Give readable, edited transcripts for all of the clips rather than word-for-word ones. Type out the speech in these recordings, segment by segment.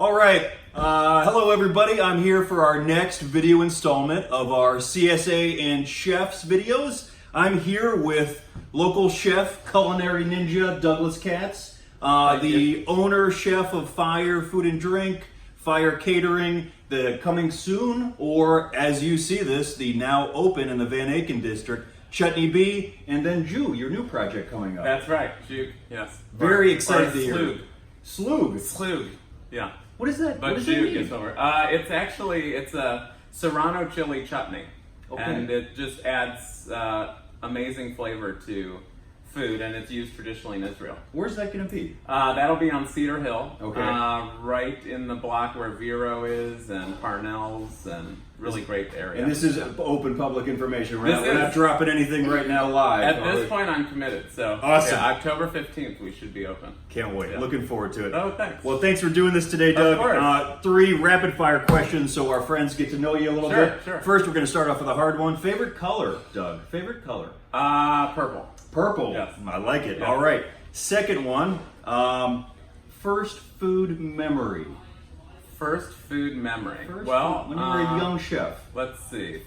All right, hello everybody. I'm here for our next video installment of our CSA and Chefs videos. I'm here with local chef, culinary ninja, Douglas Katz, the owner, chef of Fire Food and Drink, Fire Catering, the coming soon, or as you see this, the now open in the Van Aken district, Chutney Bee, and then Jew, your new project coming up. That's right, Jew, yes. Very excited to hear. Slug. Slug? Slug, yeah. What is that? But what does that Jew mean? gets over. It's a Serrano chili chutney. Okay. And it just adds amazing flavor to food, and it's used traditionally in Israel. Where's that going to be? That'll be on Cedar Hill. Okay. Right in the block where Vero is and Parnell's, and really great area. And this is open public information. We're This not is. dropping anything right now live. At this point, I'm committed. So Awesome. yeah, October 15th, we should be open. Can't wait. Yeah. Looking forward to it. Oh, thanks. Well, thanks for doing this today, Doug. Of course. 3 rapid fire questions so our friends get to know you a little bit. Sure. First, we're going to start off with a hard one. Favorite color, Doug? Favorite color? Purple. Purple. Yes. I like it. Yeah. All right. Second one. First food memory. First food memory. First well, food, when you were a young chef. Let's see.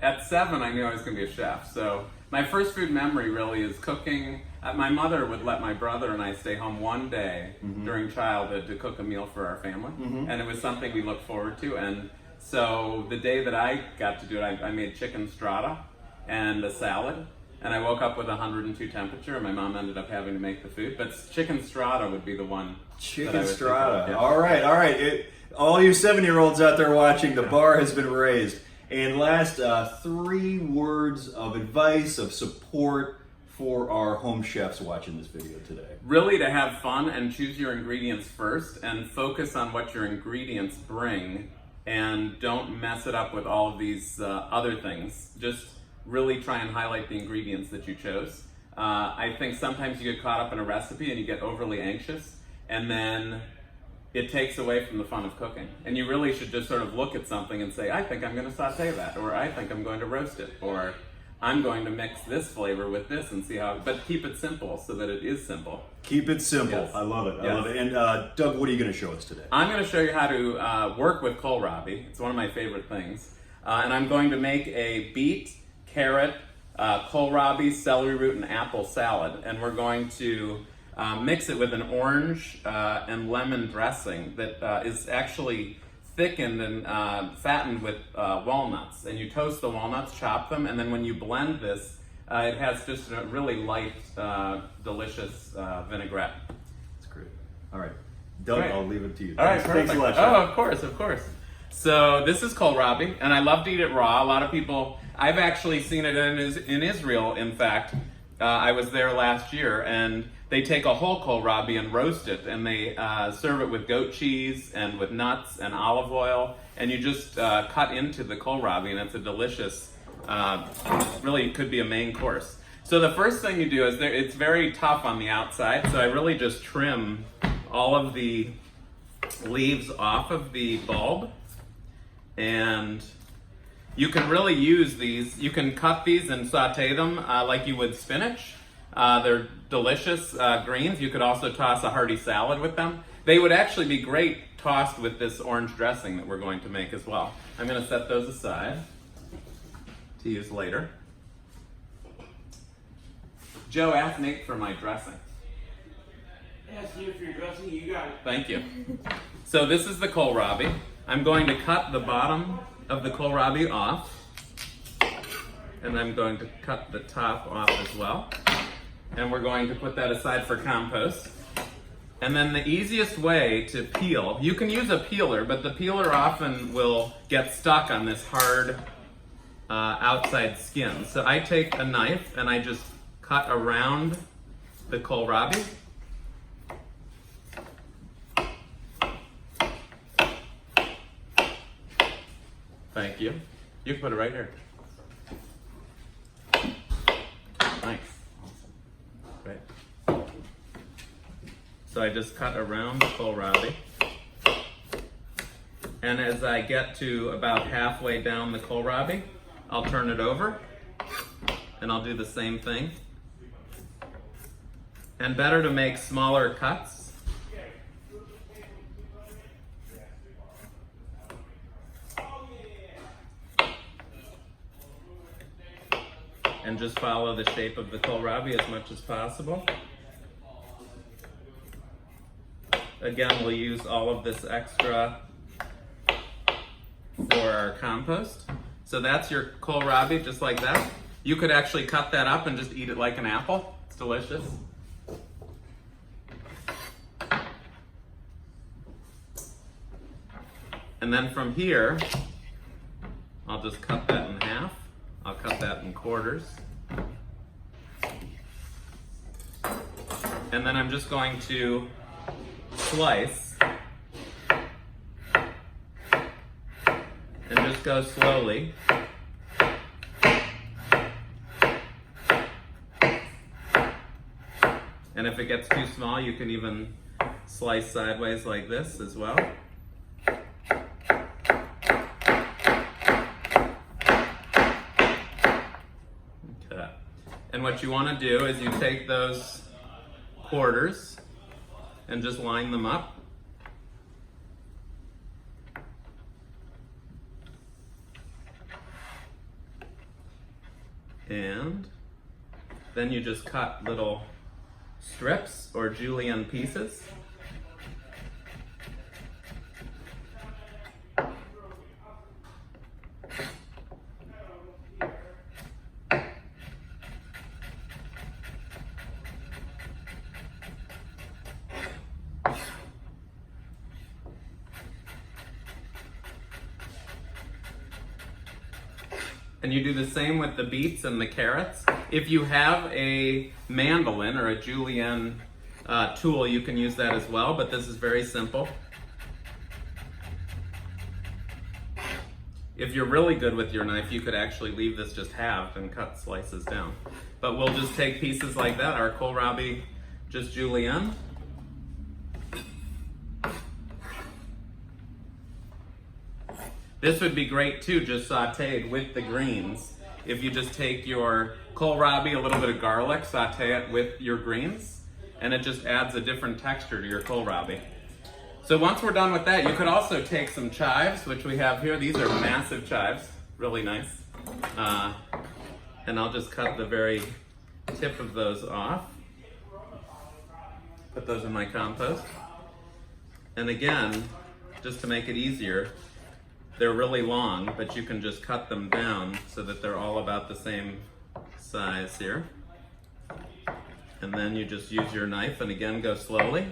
At 7, I knew I was going to be a chef. So my first food memory really is cooking. My mother would let my brother and I stay home one day during childhood to cook a meal for our family. And it was something we looked forward to. And so the day that I got to do it, I made chicken strata and a salad. And I woke up with 102 temperature, and my mom ended up having to make the food. But chicken strata would be the one. Chicken strata. All right. All you 7-year-olds out there watching, the bar has been raised. And last, 3 words of advice, of support for our home chefs watching this video today. Really to have fun and choose your ingredients first, and focus on what your ingredients bring, and don't mess it up with all of these other things. Just really try and highlight the ingredients that you chose. I think sometimes you get caught up in a recipe and you get overly anxious, and then it takes away from the fun of cooking. And you really should just sort of look at something and say, I think I'm going to saute that, or I think I'm going to roast it, or I'm going to mix this flavor with this and see how, but keep it simple so that it is simple. Keep it simple. Yes. I love it. I Yes. love it. And Doug, what are you going to show us today? I'm going to show you how to work with kohlrabi. It's one of my favorite things. And I'm going to make a beet, carrot, kohlrabi, celery root, and apple salad. And we're going to mix it with an orange and lemon dressing that is actually thickened and fattened with walnuts. And you toast the walnuts, chop them, and then when you blend this, it has just a really light, delicious vinaigrette. That's great. All right. Doug, Great. I'll leave it to you. All right, Thanks a lot, Chef. Oh, of course. So this is kohlrabi, and I love to eat it raw. A lot of people, I've actually seen it in Israel, in fact. I was there last year, and they take a whole kohlrabi and roast it, and they serve it with goat cheese and with nuts and olive oil, and you just cut into the kohlrabi, and it's a delicious, really could be a main course. So the first thing you do is, it's very tough on the outside, so I really just trim all of the leaves off of the bulb, and you can really use these. You can cut these and saute them like you would spinach. They're delicious greens. You could also toss a hearty salad with them. They would actually be great tossed with this orange dressing that we're going to make as well. I'm going to set those aside to use later. Joe, ask Nate for my dressing. Ask you for your dressing, you got it. Thank you. So this is the kohlrabi. I'm going to cut the bottom of the kohlrabi off, and I'm going to cut the top off as well. And we're going to put that aside for compost. And then the easiest way to peel, you can use a peeler, but the peeler often will get stuck on this hard outside skin. So I take a knife and I just cut around the kohlrabi. Thank you. You can put it right here. Nice. Great. So I just cut around the kohlrabi. And as I get to about halfway down the kohlrabi, I'll turn it over and I'll do the same thing. And better to make smaller cuts and just follow the shape of the kohlrabi as much as possible. Again, we'll use all of this extra for our compost. So that's your kohlrabi, just like that. You could actually cut that up and just eat it like an apple. It's delicious. And then from here, I'll just cut that in half. I'll cut that in quarters. And then I'm just going to slice and just go slowly. And if it gets too small, you can even slice sideways like this as well. Okay. And what you want to do is you take those quarters and just line them up. And then you just cut little strips or julienne pieces. And you do the same with the beets and the carrots. If you have a mandolin or a julienne tool, you can use that as well, but this is very simple. If you're really good with your knife, you could actually leave this just halved and cut slices down. But we'll just take pieces like that, our kohlrabi just julienne. This would be great too, just sauteed with the greens. If you just take your kohlrabi, a little bit of garlic, saute it with your greens, and it just adds a different texture to your kohlrabi. So once we're done with that, you could also take some chives, which we have here. These are massive chives, really nice. And I'll just cut the very tip of those off. Put those in my compost. And again, just to make it easier, they're really long, but you can just cut them down so that they're all about the same size here. And then you just use your knife and again go slowly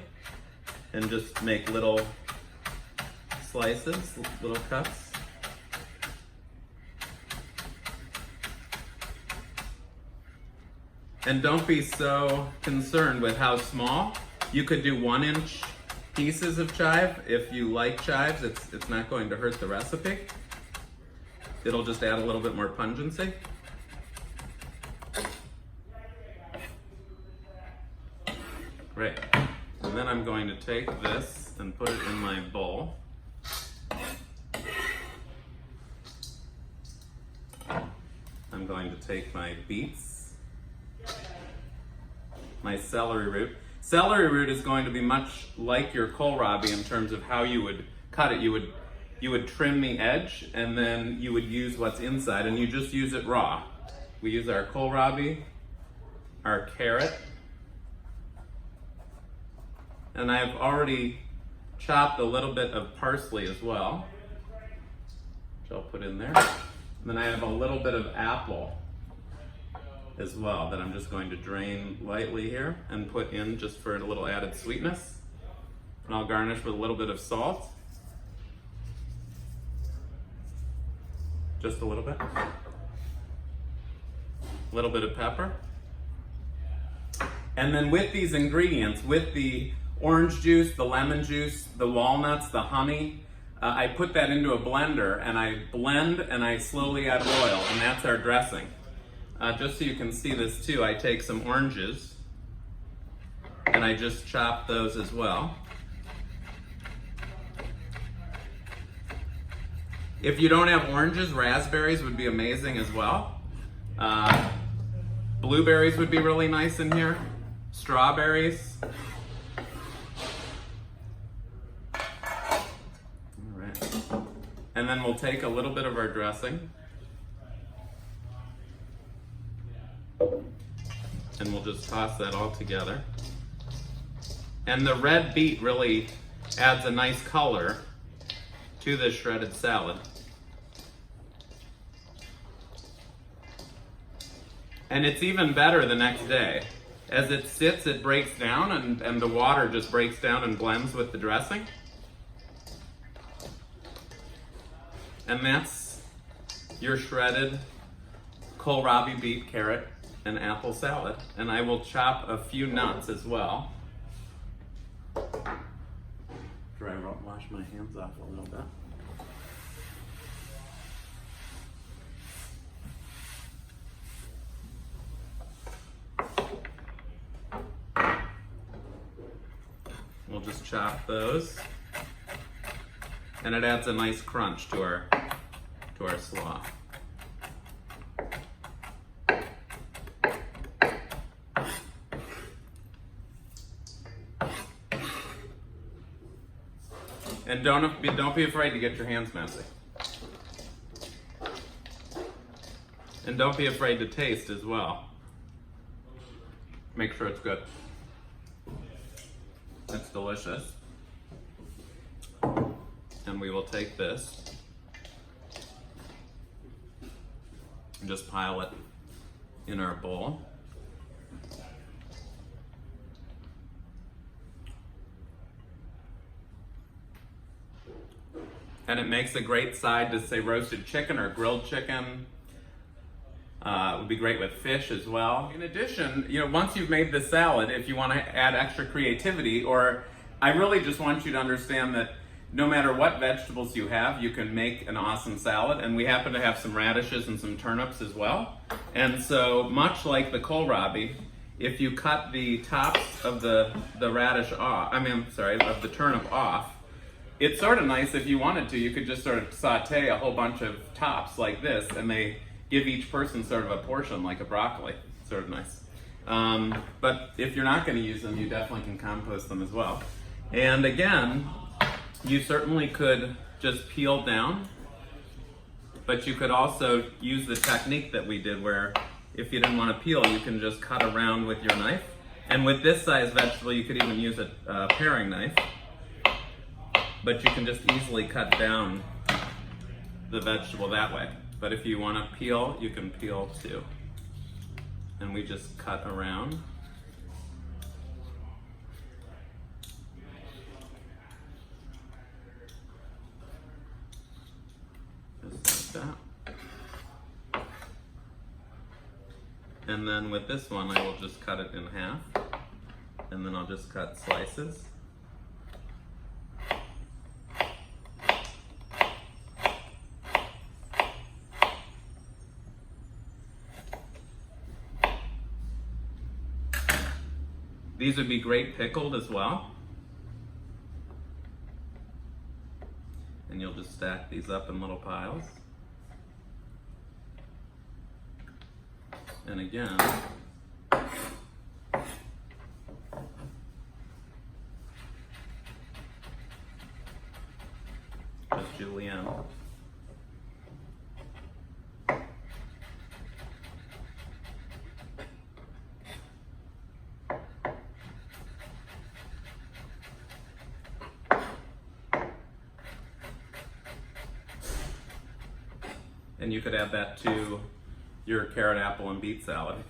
and just make little slices, little cuts. And don't be so concerned with how small. You could do 1-inch pieces of chive. If you like chives, it's not going to hurt the recipe. It'll just add a little bit more pungency. Great. And then I'm going to take this and put it in my bowl. I'm going to take my beets, my celery root. Celery root is going to be much like your kohlrabi in terms of how you would cut it. You would trim the edge and then you would use what's inside and you just use it raw. We use our kohlrabi, our carrot, and I've already chopped a little bit of parsley as well, which I'll put in there. And then I have a little bit of apple as well that I'm just going to drain lightly here and put in just for a little added sweetness. And I'll garnish with a little bit of salt. Just a little bit. A little bit of pepper. And then with these ingredients, with the orange juice, the lemon juice, the walnuts, the honey, I put that into a blender and I blend and I slowly add oil, and that's our dressing. Just so you can see this too, I take some oranges and I just chop those as well. If you don't have oranges, raspberries would be amazing as well. Blueberries would be really nice in here. Strawberries. All right. And then we'll take a little bit of our dressing. And we'll just toss that all together. And the red beet really adds a nice color to this shredded salad. And it's even better the next day. As it sits, it breaks down, and the water just breaks down and blends with the dressing. And that's your shredded kohlrabi, beet, carrot, and apple salad. And I will chop a few nuts as well. Try to wash my hands off a little bit. We'll just chop those, and it adds a nice crunch to our slaw. And don't be afraid to get your hands messy. And don't be afraid to taste as well. Make sure it's good. It's delicious. And we will take this and just pile it in our bowl. And it makes a great side to, say, roasted chicken or grilled chicken. It would be great with fish as well. In addition, once you've made the salad, if you want to add extra creativity, or I really just want you to understand that no matter what vegetables you have, you can make an awesome salad. And we happen to have some radishes and some turnips as well. And so much like the kohlrabi, if you cut the tops of the radish off, of the turnip off, it's sort of nice if you wanted to. You could just sort of saute a whole bunch of tops like this, and they give each person sort of a portion like a broccoli. Sort of nice. But if you're not going to use them, you definitely can compost them as well. And again, you certainly could just peel down, but you could also use the technique that we did where if you didn't want to peel, you can just cut around with your knife. And with this size vegetable, you could even use a paring knife. But you can just easily cut down the vegetable that way. But if you want to peel, you can peel too. And we just cut around. Just like that. And then with this one, I will just cut it in half. And then I'll just cut slices. These would be great pickled as well. And you'll just stack these up in little piles. And again, just julienne. And you could add that to your carrot, apple, and beet salad.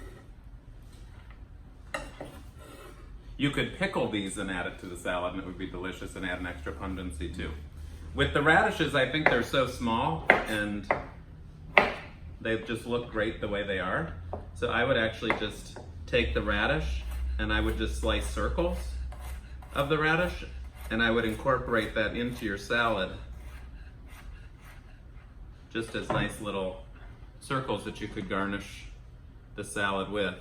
You could pickle these and add it to the salad, and it would be delicious and add an extra pungency too. With the radishes, I think they're so small and they just look great the way they are. So I would actually just take the radish and I would just slice circles of the radish, and I would incorporate that into your salad just as nice little circles that you could garnish the salad with.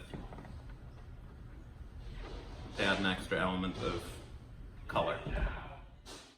Add an extra element of color.